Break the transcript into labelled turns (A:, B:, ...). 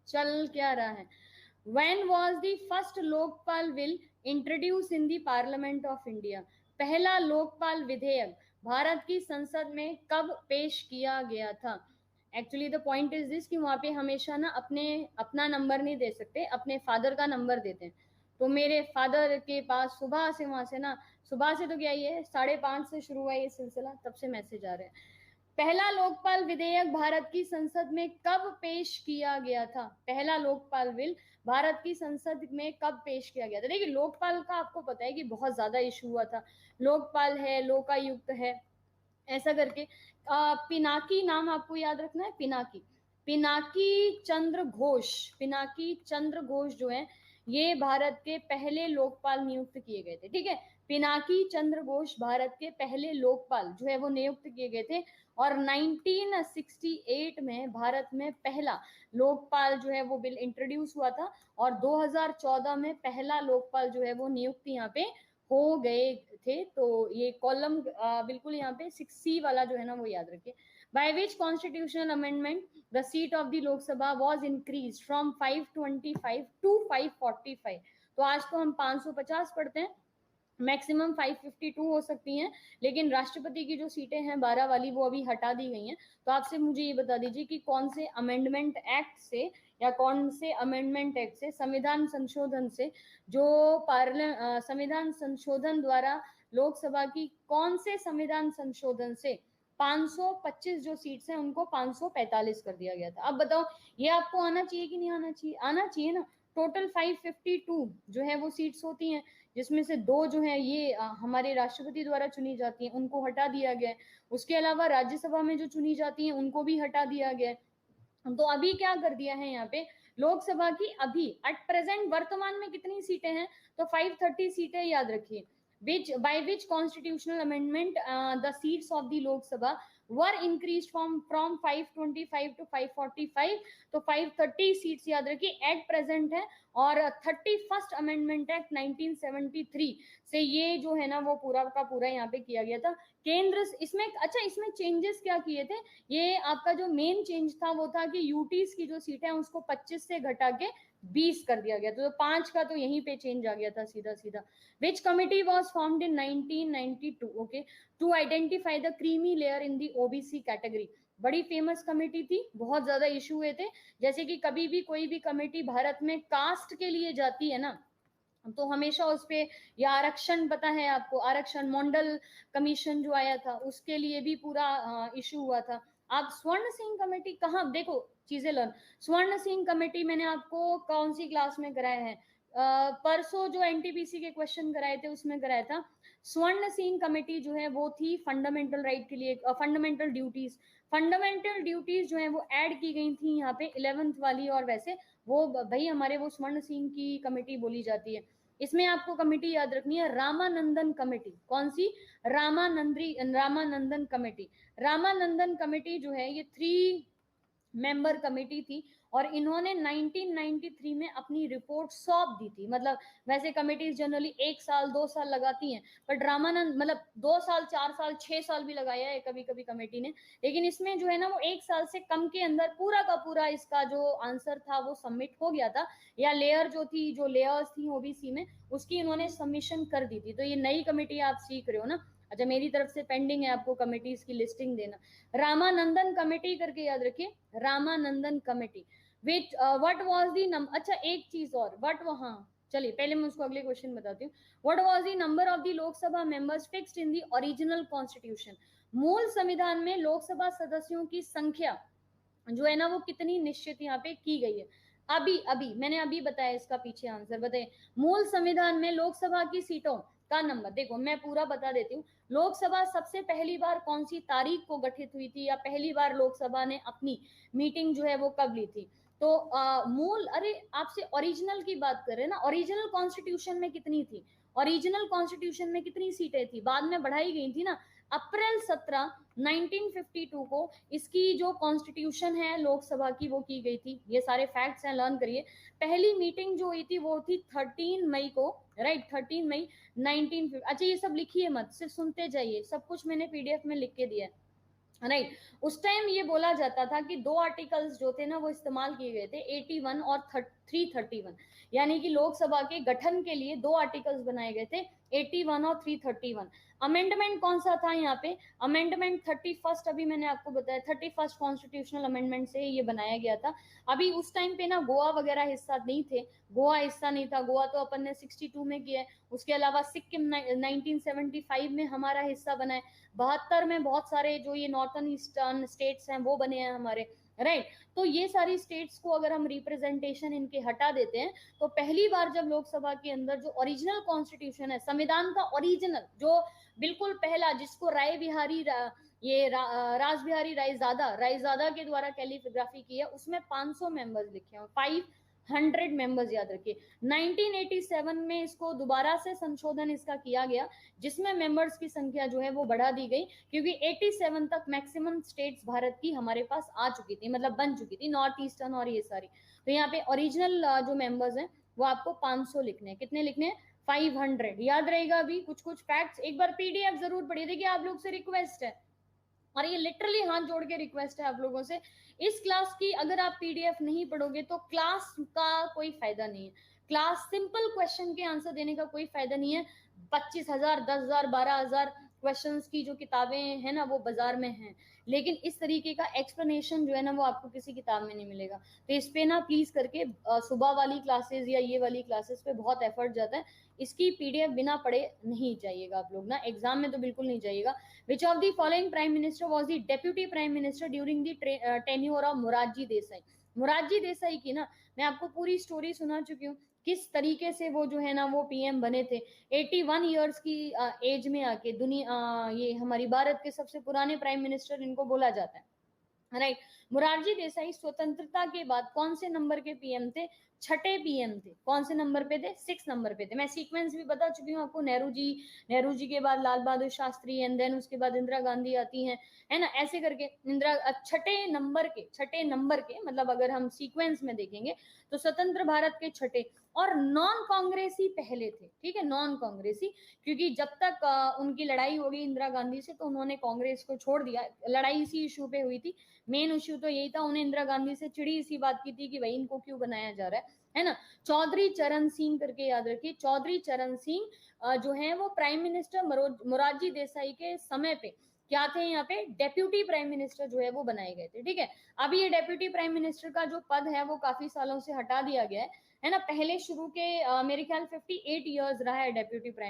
A: चल क्या रहा है, When was the first Lokpal bill introduce in the parliament of India? पहला लोकपाल विधेयक भारत की संसद में कब पेश किया गया था? Actually the point is this कि वहां पे हमेशा ना अपना नंबर नहीं दे सकते, अपने फादर का नंबर देते हैं। तो मेरे फादर के पास सुबह से वहां से ना, सुबह से तो क्या ही है, 5:30 से शुरू हुआ ये सिलसिला, तब से मैसेज आ रहे हैं। पहला लोकपाल विधेयक भारत की संसद में कब पेश किया गया था? पहला लोकपाल बिल भारत की संसद में कब पेश किया गया था? देखिए, लोकपाल का आपको पता है कि बहुत ज्यादा इशू हुआ था। लोकपाल है, लोकायुक्त है, ऐसा करके। पिनाकी नाम आपको याद रखना है, पिनाकी, पिनाकी चंद्र घोष जो है, ये भारत के पहले लोकपाल नियुक्त किए गए थे। ठीक है, पिनाकी चंद्र घोष भारत के पहले लोकपाल जो है वो नियुक्त किए गए थे। और 1968 में भारत में पहला लोकपाल जो है वो बिल इंट्रोड्यूस हुआ था। और 2014 में पहला लोकपाल जो है वो नियुक्त यहाँ पे हो गए थे। तो ये कॉलम बिल्कुल यहाँ पे 6C वाला जो है ना वो याद रखिए। By which constitutional amendment the seat of the Lok Sabha was increase from 525 to 545? तो आज तो हम 550 पढ़ते हैं, मैक्सिमम 552 हो सकती हैं, लेकिन राष्ट्रपति की जो सीटें हैं 12 वाली वो अभी हटा दी गई हैं। तो आपसे मुझे ये बता दीजिए कि कौन से अमेंडमेंट एक्ट से या कौन से अमेंडमेंट एक्ट से, संविधान संशोधन से, जो संविधान संशोधन द्वारा लोकसभा की कौन से संविधान संशोधन से 525 जो सीट्स हैं उनको 545 कर दिया गया था? अब बताओ, ये आपको आना चाहिए कि नहीं आना चाहिए? आना चाहिए ना। टोटल 552 जो है वो सीट्स होती हैं, जिसमें से 2 जो है ये हमारे राष्ट्रपति द्वारा चुनी जाती हैं, उनको हटा दिया गया है। उसके अलावा राज्यसभा में जो चुनी जाती हैं उनको भी हटा दिया गया है। तो अभी क्या कर दिया है यहाँ पे, लोकसभा की अभी एट प्रेजेंट वर्तमान में कितनी सीटें हैं? तो 530 सीटें याद रखिए। by which constitutional amendment the seats of the Lok Sabha were increased from 525 to 545? तो 530 सीट्स याद रखिए एट प्रेजेंट है। और 31st अमेंडमेंट एक्ट 1973 से ये जो है ना वो पूरा का पूरा यहाँ पे किया गया था। केंद्र इसमें, अच्छा इसमें चेंजेस क्या किए थे? ये आपका जो मेन चेंज था वो था कि यूटीज की जो सीट है उसको 25 से घटा के 20 कर दिया गया। तो 5 का तो यहीं पे चेंज आ गया था सीधा सीधा। Which committee was formed in 1992 okay to identify the creamy layer in the OBC category? बड़ी फेमस कमेटी थी, बहुत ज्यादा इशू हुए थे। जैसे कि कभी भी कोई भी कमेटी भारत में कास्ट के लिए जाती है ना, तो हमेशा उस पे, या आरक्षण पता है आपको, आरक्षण मंडल कमीशन जो आया था उसके लिए भी पूरा इशू हुआ था। आप स्वर्ण सिंह कमेटी कहाँ, देखो चीजें लर्न। स्वर्ण सिंह कमेटी मैंने आपको कौन सी क्लास में कराया है? परसों जो एनटीपीसी के क्वेश्चन कराए थे उसमें कराया था। स्वर्ण सिंह कमेटी जो है वो थी फंडामेंटल राइट के लिए, फंडामेंटल ड्यूटीज जो है वो ऐड की गई थी यहाँ पे 11th वाली। और वैसे वो भाई हमारे वो स्वर्ण सिंह की कमेटी बोली जाती है। इसमें आपको कमेटी याद रखनी है, रामानंदन कमेटी। कौन सी? रामानंदन कमेटी। रामानंदन कमेटी जो है ये 3 मेंबर कमेटी थी। और इन्होंने 1993 में अपनी रिपोर्ट सौंप दी थी। मतलब वैसे कमेटीज जनरली 1 साल 2 साल लगाती हैं, बट रामानंद मतलब 2 साल 4 साल 6 साल भी लगाया है कभी कभी कमेटी ने। लेकिन इसमें जो है ना वो 1 साल से कम के अंदर पूरा का पूरा इसका जो आंसर था वो सबमिट हो गया था, या लेयर जो थी, जो लेयर्स थी ओबीसी में, उसकी इन्होंने सबमिशन कर दी थी। तो ये नई कमेटी आप सीख रहे हो ना। अच्छा, मेरी तरफ से पेंडिंग है आपको कमेटीज की लिस्टिंग देना। रामानंदन कमेटी करके याद रखिए, Ramanandan committee. Which what was the number, अच्छा एक चीज और, व्हाट, वहां चलिए पहले मैं उसको अगले क्वेश्चन बताती हूँ। What was the number of the Lok Sabha members fixed in the original constitution? मूल संविधान में लोकसभा सदस्यों की संख्या जो है ना वो कितनी निश्चित यहाँ पे की गई है? अभी अभी मैंने अभी बताया, इसका पीछे आंसर बताइए। मूल संविधान में लोकसभा की सीटों का नंबर, देखो मैं पूरा बता देती हूँ। लोकसभा सबसे पहली बार कौन सी तारीख को गठित हुई थी, या पहली बार लोकसभा ने अपनी मीटिंग जो है वो कब ली थी? तो मूल, अरे आपसे ओरिजिनल की बात कर रहे हैं ना, ओरिजिनल कॉन्स्टिट्यूशन में कितनी थी? ओरिजिनल कॉन्स्टिट्यूशन में कितनी सीटें थी? बाद में बढ़ाई गई थी ना। अप्रैल 17 1952 को इसकी जो कॉन्स्टिट्यूशन है लोकसभा की वो की गई थी। ये सारे फैक्ट्स हैं, लर्न करिए। पहली मीटिंग जो हुई थी वो थी 13 मई को, राइट, 13 मई 1950। अच्छा ये सब लिखिए मत, सिर्फ सुनते जाइए, सब कुछ मैंने पीडीएफ में लिख के दिया है। राइट। उस टाइम ये बोला जाता था कि दो आर्टिकल्स जो थे ना वो इस्तेमाल किए गए थे, 81 और 331, यानी कि लोकसभा के गठन के लिए दो आर्टिकल्स बनाए गए थे, 81 और 331। अमेंडमेंट कौन सा था यहाँ पे? अमेंडमेंट 31st, अभी मैंने आपको बताया 31st कॉन्स्टिट्यूशनल अमेंडमेंट से ये बनाया गया था। अभी उस टाइम पे ना गोवा वगैरह हिस्सा नहीं थे, गोवा हिस्सा नहीं था, गोवा तो अपन ने 62 में किया है। उसके अलावा सिक्किम 1975 में हमारा हिस्सा बना है। 72 में बहुत सारे जो ये नॉर्थन ईस्टर्न स्टेट्स हैं वो बने हैं हमारे, राइट। तो ये सारी स्टेट्स को अगर हम रिप्रेजेंटेशन इनके हटा देते हैं, तो पहली बार जब लोकसभा के अंदर जो ओरिजिनल कॉन्स्टिट्यूशन है, संविधान का ओरिजिनल जो बिल्कुल पहला, जिसको राय बिहारी ये राज बिहारी रायजादा के द्वारा कैलिग्राफी की है, उसमें 500 मेंबर्स लिखे हैं, 500 मेंबर्स, याद रखिए। 1987 में इसको दोबारा से संशोधन इसका किया गया, जिसमें मेंबर्स की संख्या जो है वो बढ़ा दी गई, क्योंकि 87 तक मैक्सिमम स्टेट्स भारत की हमारे पास आ चुकी थी, मतलब बन चुकी थी, नॉर्थ ईस्टर्न और ये सारी। तो यहाँ पे ओरिजिनल जो मेंबर्स हैं वो आपको 500 लिखने हैं। कितने लिखने हैं? 500। याद रहेगा अभी कुछ कुछ फैक्ट्स, एक बार पीडीएफ जरूर पढ़िए। देखिए आप लोग से रिक्वेस्ट है, और ये लिटरली हाथ जोड़ के रिक्वेस्ट है आप लोगों से, इस क्लास की अगर आप पीडीएफ नहीं पढ़ोगे तो क्लास का कोई फायदा नहीं है। क्लास सिंपल क्वेश्चन के आंसर देने का कोई फायदा नहीं है। 25,000, 10,000, 12,000 क्वेश्चंस की जो किताबें हैं ना वो बाजार में हैं, लेकिन इस तरीके का एक्सप्लेनेशन जो है ना वो आपको किसी किताब में नहीं मिलेगा। तो इस पे ना प्लीज करके सुबह वाली क्लासेस या ये वाली क्लासेस पे बहुत एफर्ट जाता है, इसकी पीडीएफ बिना पढ़े नहीं जाइएगा आप लोग ना, एग्जाम में तो बिल्कुल नहीं जाइएगा। Which of the following prime minister was the deputy prime minister during the tenure of Morarji Desai? Morarji Desai की ना मैं आपको पूरी स्टोरी सुना चुकी हूँ, किस तरीके से वो जो है ना वो पीएम बने थे। 81 ईयर्स की एज में आके दुनिया ये हमारी भारत के सबसे पुराने प्राइम मिनिस्टर इनको बोला जाता है, राइट। मोरारजी देसाई स्वतंत्रता के बाद कौन से नंबर के पीएम थे? छठे पीएम थे। कौन से नंबर पे थे? 6 नंबर पे थे। मैं सीक्वेंस भी बता चुकी हूँ आपको, नेहरू जी के बाद लाल बहादुर शास्त्री, एंड देन उसके बाद इंदिरा गांधी आती हैं, है ना, ऐसे करके इंदिरा छठे नंबर के मतलब अगर हम सीक्वेंस में देखेंगे तो स्वतंत्र भारत के छठे, और नॉन कांग्रेसी पहले थे, ठीक है, नॉन कांग्रेसी, क्योंकि जब तक उनकी लड़ाई हो गई इंदिरा गांधी से तो उन्होंने कांग्रेस को छोड़ दिया। लड़ाई इसी इशू पे हुई थी, मेन इश्यू तो यही था, उन्हें इंदिरा गांधी से चिड़ी इसी बात की थी कि भाई इनको क्यों बनाया जा रहा है ना। चौधरी चरण सिंह करके याद रखिए, चौधरी चरण सिंह जो है वो प्राइम मिनिस्टर मोरारजी देसाई के समय पे क्या थे, यहाँ पे डेप्यूटी प्राइम मिनिस्टर जो है वो बनाए गए थे, ठीक है। अभी ये डेप्यूटी प्राइम मिनिस्टर का जो पद है वो काफी सालों से हटा दिया गया है ना। पहले शुरू के मेरे ख्याल 58 ईयर्स रहा है डेप्यूटी प्राइम